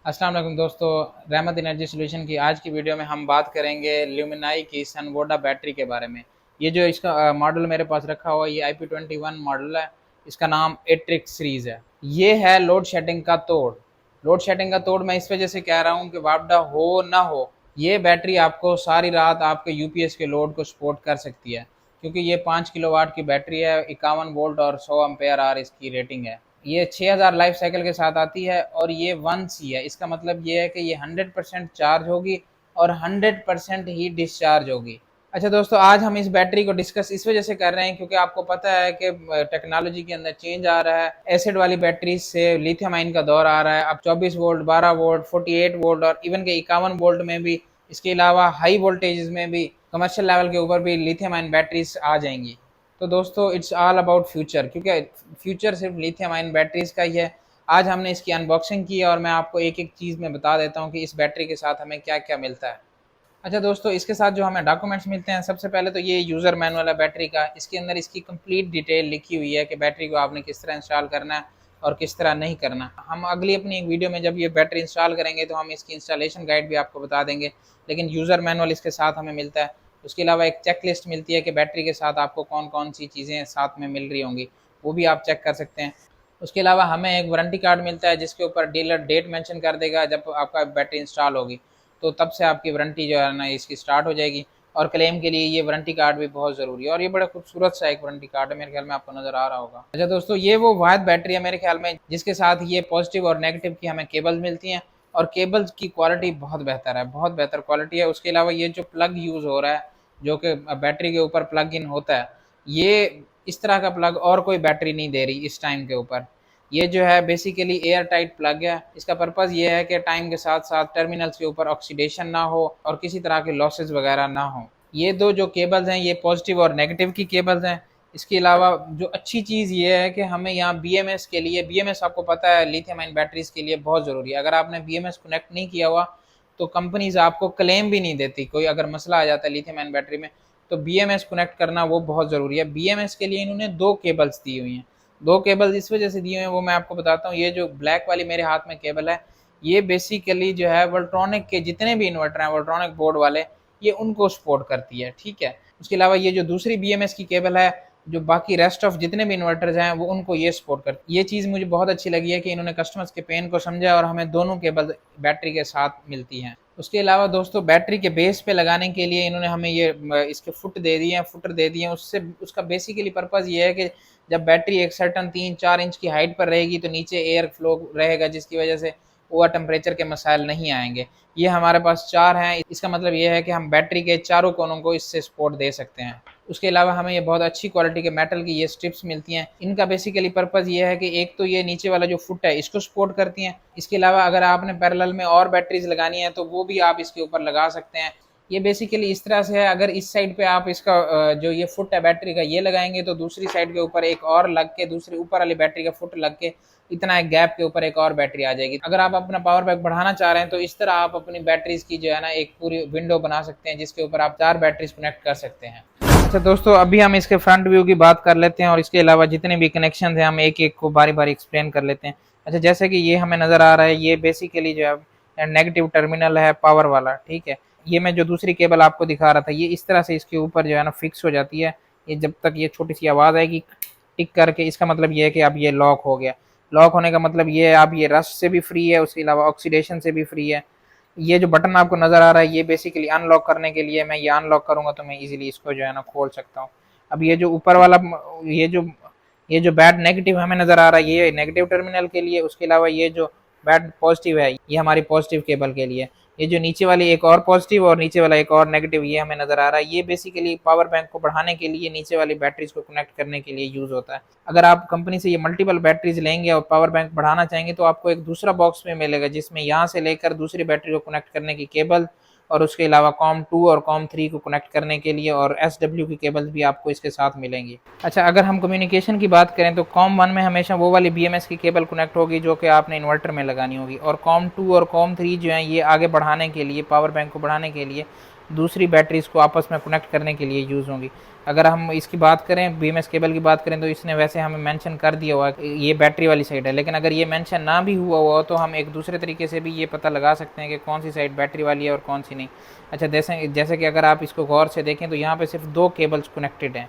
अस्सलाम वालेकुम दोस्तों, रहमत एनर्जी सॉल्यूशन की आज की वीडियो में हम बात करेंगे ल्यूमिनाई की सनवोडा बैटरी के बारे में। ये जो इसका मॉडल मेरे पास रखा हुआ है ये IP21 मॉडल है। इसका नाम एट्रिक्स सीरीज़ है। ये है लोड शेडिंग का तोड़। लोड शेडिंग का तोड़ मैं इस वजह से कह रहा हूँ कि वापडा हो ना हो, ये बैटरी आपको सारी रात आपके यूपीएस के लोड को सपोर्ट कर सकती है, क्योंकि ये 5 किलोवाट की बैटरी है, 51 वोल्ट और 100 एम्पेयर इसकी रेटिंग है। ये 6000 लाइफ साइकिल के साथ आती है और ये 1C है। इसका मतलब ये है कि ये 100% चार्ज होगी और 100% ही डिस्चार्ज होगी। अच्छा दोस्तों, आज हम इस बैटरी को डिस्कस इस वजह से कर रहे हैं क्योंकि आपको पता है कि टेक्नोलॉजी के अंदर चेंज आ रहा है। एसिड वाली बैटरी से लिथियम आयन का दौर आ रहा है। अब 24 वोल्ट, 12 वोल्ट, 48 वोल्ट और इवन के 51 वोल्ट में भी, इसके अलावा हाई वोल्टेज में भी, कमर्शियल लेवल के ऊपर भी लिथियम आयन बैटरीज आ जाएंगी। तो दोस्तों इट्स ऑल अबाउट फ्यूचर, क्योंकि फ्यूचर सिर्फ लिथियम आयन बैटरीज का ही है। आज हमने इसकी अनबॉक्सिंग की और मैं आपको एक एक चीज़ में बता देता हूँ कि इस बैटरी के साथ हमें क्या क्या मिलता है। अच्छा दोस्तों, इसके साथ जो हमें डॉक्यूमेंट्स मिलते हैं, सबसे पहले तो ये यूज़र मैनुअल है बैटरी का। इसके अंदर इसकी कंप्लीट डिटेल लिखी हुई है कि बैटरी को आपने किस तरह इंस्टॉल करना है और किस तरह नहीं करना। हम अगली अपनी एक वीडियो में जब ये बैटरी इंस्टॉल करेंगे तो हम इसकी इंस्टॉलेशन गाइड भी आपको बता देंगे, लेकिन यूज़र मैनुअल इसके साथ हमें मिलता है। उसके अलावा एक चेक लिस्ट मिलती है कि बैटरी के साथ आपको कौन कौन सी चीज़ें साथ में मिल रही होंगी, वो भी आप चेक कर सकते हैं। उसके अलावा हमें एक वारंटी कार्ड मिलता है जिसके ऊपर डीलर डेट मेंशन कर देगा जब आपका बैटरी इंस्टॉल होगी, तो तब से आपकी वारंटी जो है ना इसकी स्टार्ट हो जाएगी। और क्लेम के लिए ये वारंटी कार्ड भी बहुत ज़रूरी है और ये बड़ा खूबसूरत सा एक वारंटी कार्ड है, मेरे ख्याल में आपको नज़र आ रहा होगा। अच्छा दोस्तों, ये वो वाहिद बैटरी है मेरे ख्याल में जिसके साथ ये पॉजिटिव और नेगेटिव की हमें केबल्स मिलती हैं, और केबल्स की क्वालिटी बहुत बेहतर है, बहुत बेहतर क्वालिटी है। उसके अलावा ये जो प्लग यूज़ हो रहा है, जो कि बैटरी के ऊपर प्लग इन होता है, ये इस तरह का प्लग और कोई बैटरी नहीं दे रही इस टाइम के ऊपर। ये जो है बेसिकली एयर टाइट प्लग है। इसका पर्पज़ ये है कि टाइम के साथ साथ टर्मिनल्स के ऊपर ऑक्सीडेशन ना हो और किसी तरह के लॉसेस वगैरह ना हो। ये दो जो केबल्स हैं ये पॉजिटिव और नेगेटिव की केबल्स हैं। इसके अलावा जो अच्छी चीज़ ये है कि हमें यहाँ बीएमएस के लिए, बीएमएस आपको पता है लिथियम आयन बैटरीज के लिए बहुत ज़रूरी है। अगर आपने बीएमएस कनेक्ट नहीं किया हुआ तो कंपनीज आपको क्लेम भी नहीं देती। कोई अगर मसला आ जाता है लिथियम आयन बैटरी में तो बीएमएस कनेक्ट करना वो बहुत ज़रूरी है। बीएमएस के लिए इन्होंने दो केबल्स दी हुई हैं। दो केबल्स इस वजह से दिए हुए हैं वो मैं आपको बताता हूँ। ये जो ब्लैक वाली मेरे हाथ में केबल है, ये बेसिकली जो है वोल्ट्रॉनिक के जितने भी इन्वर्टर हैं, वोल्ट्रॉनिक बोर्ड वाले, ये उनको सपोर्ट करती है, ठीक है। उसके अलावा ये जो दूसरी बीएमएस की केबल है, जो बाकी रेस्ट ऑफ जितने भी इन्वर्टर्स हैं वो उनको ये सपोर्ट करती है। ये चीज़ मुझे बहुत अच्छी लगी है कि इन्होंने कस्टमर्स के पेन को समझा और हमें दोनों केबल बैटरी के साथ मिलती हैं। उसके अलावा दोस्तों, बैटरी के बेस पे लगाने के लिए इन्होंने हमें ये इसके फुट दे दिए हैं, फुटर दे दिए हैं। उससे उसका बेसिकली पर्पज़ ये है कि जब बैटरी एक सर्टन 3-4 इंच की हाइट पर रहेगी तो नीचे एयर फ्लो रहेगा, जिसकी वजह से ओवर टेम्परेचर के मसाइल नहीं आएंगे। ये हमारे पास 4 हैं। इसका मतलब ये है कि हम बैटरी के चारों कोनों को इससे सपोर्ट दे सकते हैं। उसके अलावा हमें ये बहुत अच्छी क्वालिटी के मेटल की ये स्ट्रिप्स मिलती हैं। इनका बेसिकली पर्पज़ ये है कि एक तो ये नीचे वाला जो फुट है इसको सपोर्ट करती हैं। इसके अलावा अगर आपने पैरेलल में और बैटरीज लगानी है तो वो भी आप इसके ऊपर लगा सकते हैं। ये बेसिकली इस तरह से है, अगर इस साइड पे आप इसका जो ये फुट है बैटरी का ये लगाएंगे तो दूसरी साइड के ऊपर एक और लग के, दूसरी ऊपर वाली बैटरी का फुट लग के इतना एक गैप के ऊपर एक और बैटरी आ जाएगी। अगर आप अपना पावर बैक बढ़ाना चाह रहे हैं तो इस तरह आप अपनी बैटरीज की जो है ना एक पूरी विंडो बना सकते हैं जिसके ऊपर आप 4 बैटरीज कनेक्ट कर सकते हैं। अच्छा दोस्तों, अभी हम इसके फ्रंट व्यू की बात कर लेते हैं और इसके अलावा जितने भी कनेक्शन हैं हम एक एक को बारी बारी एक्सप्लेन कर लेते हैं। अच्छा, जैसे कि ये हमें नज़र आ रहा है, ये बेसिकली जो है नेगेटिव टर्मिनल है पावर वाला, ठीक है। ये मैं जो दूसरी केबल आपको दिखा रहा था ये इस तरह से इसके ऊपर जो है ना फिक्स हो जाती है। ये जब तक ये छोटी सी आवाज़ आएगी टिक करके, इसका मतलब ये है कि अब ये लॉक हो गया। लॉक होने का मतलब ये है अब ये रस्ट से भी फ्री है, उसके अलावा ऑक्सीडेशन से भी फ्री है। ये जो बटन आपको नज़र आ रहा है ये बेसिकली अनलॉक करने के लिए, मैं ये अनलॉक करूँगा तो मैं इजीली इसको जो है ना खोल सकता हूँ। अब ये जो ऊपर वाला ये जो ये जो बैड नेगेटिव हमें नज़र आ रहा है ये नेगेटिव टर्मिनल के लिए। उसके अलावा ये जो बैड पॉजिटिव है ये हमारी पॉजिटिव केबल के लिए। ये जो नीचे वाली एक और पॉजिटिव और नीचे वाला एक और नेगेटिव ये हमें नज़र आ रहा है, ये बेसिकली पावर बैंक को बढ़ाने के लिए, नीचे वाली बैटरीज को कनेक्ट करने के लिए यूज़ होता है। अगर आप कंपनी से ये मल्टीपल बैटरीज लेंगे और पावर बैंक बढ़ाना चाहेंगे तो आपको एक दूसरा बॉक्स में मिलेगा जिसमें यहाँ से लेकर दूसरी बैटरी को कनेक्ट करने की केबल और उसके अलावा COM2 और COM3 को कनेक्ट करने के लिए और SW की केबल्स भी आपको इसके साथ मिलेंगी। अच्छा, अगर हम कम्युनिकेशन की बात करें तो COM1 में हमेशा वो वाली BMS की केबल कनेक्ट होगी जो कि आपने इन्वर्टर में लगानी होगी, और COM2 और COM3 जो है ये आगे बढ़ाने के लिए, पावर बैंक को बढ़ाने के लिए दूसरी बैटरीज़ को आपस में कनेक्ट करने के लिए यूज़ होंगी। अगर हम इसकी बात करें, BMS केबल की बात करें, तो इसने वैसे हमें मेंशन कर दिया हुआ है कि ये बैटरी वाली साइड है, लेकिन अगर ये मेंशन ना भी हुआ हो तो हम एक दूसरे तरीके से भी ये पता लगा सकते हैं कि कौन सी साइड बैटरी वाली है और कौन सी नहीं। अच्छा, जैसे कि अगर आप इसको गौर से देखें तो यहाँ पे सिर्फ 2 केबल्स कनेक्टेड हैं,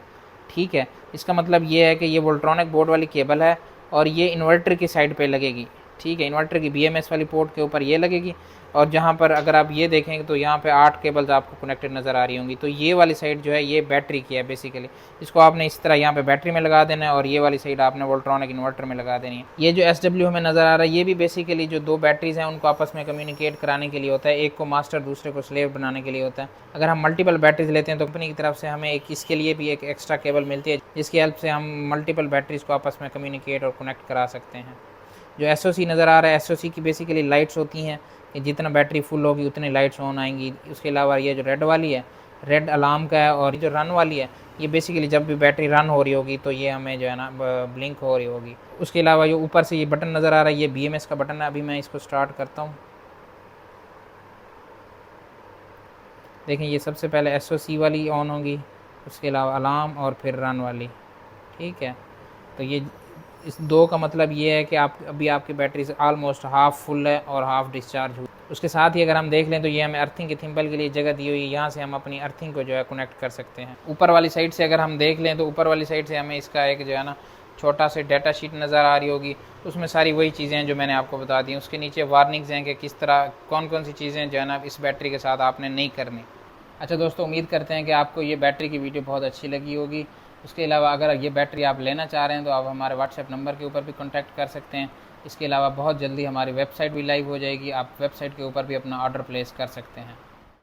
ठीक है। इसका मतलब ये है कि ये वोल्ट्रॉनिक बोर्ड वाली केबल है और ये इन्वर्टर की साइड पे लगेगी, ठीक है। इन्वर्टर की BMS वाली पोर्ट के ऊपर ये लगेगी, और जहाँ पर अगर आप ये देखेंगे तो यहाँ पे 8 केबल्स आपको कनेक्टेड नज़र आ रही होंगी। तो ये वाली साइड जो है ये बैटरी की है बेसिकली। इसको आपने इस तरह यहाँ पे बैटरी में लगा देना है और ये वाली साइड आपने वोल्ट्रॉनिक इन्वर्टर में लगा देनी है। ये जो SW हमें नज़र आ रहा है ये भी बेसिकली जो 2 बैटरीज़ हैं उनको आपस में कम्युनिकेट कराने के लिए होता है। एक को मास्टर, दूसरे को स्लेव बनाने के लिए होता है। अगर हम मल्टीपल बैटरीज लेते हैं तो कंपनी की तरफ से हमें एक इसके लिए भी एक एक्स्ट्रा केबल मिलती है, जिसकी हेल्प से हम मल्टीपल बैटरीज़ को आपस में कम्युनिकेट और कनेक्ट करा सकते हैं। जो SOC नज़र आ रहा है, SOC की बेसिकली लाइट्स होती हैं कि जितना बैटरी फुल होगी उतनी लाइट्स ऑन आएंगी। उसके अलावा ये जो रेड वाली है, रेड अलार्म का है, और जो रन वाली है ये बेसिकली जब भी बैटरी रन हो रही होगी तो ये हमें जो है ना ब्लिंक हो रही होगी। उसके अलावा ये ऊपर से ये बटन नज़र आ रहा है, ये BMS का बटन है। अभी मैं इसको स्टार्ट करता हूँ। देखें, ये सबसे पहले SOC वाली ऑन होगी, उसके अलावा अलार्म और फिर रन वाली, ठीक है। तो ये इस 2 का मतलब ये है कि आप अभी आपकी बैटरी से ऑलमोस्ट हाफ़ फुल है और हाफ़ डिस्चार्ज हुई। उसके साथ ही अगर हम देख लें तो ये हमें अर्थिंग के थिम्बल के लिए जगह दी हुई है, यहाँ से हम अपनी अर्थिंग को जो है कनेक्ट कर सकते हैं। ऊपर वाली साइड से अगर हम देख लें तो ऊपर वाली साइड से हमें इसका एक जो है ना छोटा सा डाटा शीट नज़र आ रही होगी। उसमें सारी वही चीज़ें हैं जो मैंने आपको बता दी। उसके नीचे वार्निंग्स हैं कि किस तरह कौन कौन सी चीज़ें जो है ना इस बैटरी के साथ आपने नहीं करनी। अच्छा दोस्तों, उम्मीद करते हैं कि आपको ये बैटरी की वीडियो बहुत अच्छी लगी होगी। उसके अलावा अगर ये बैटरी आप लेना चाह रहे हैं तो आप हमारे व्हाट्सएप नंबर के ऊपर भी कॉन्टैक्ट कर सकते हैं। इसके अलावा बहुत जल्दी हमारी वेबसाइट भी लाइव हो जाएगी, आप वेबसाइट के ऊपर भी अपना ऑर्डर प्लेस कर सकते हैं।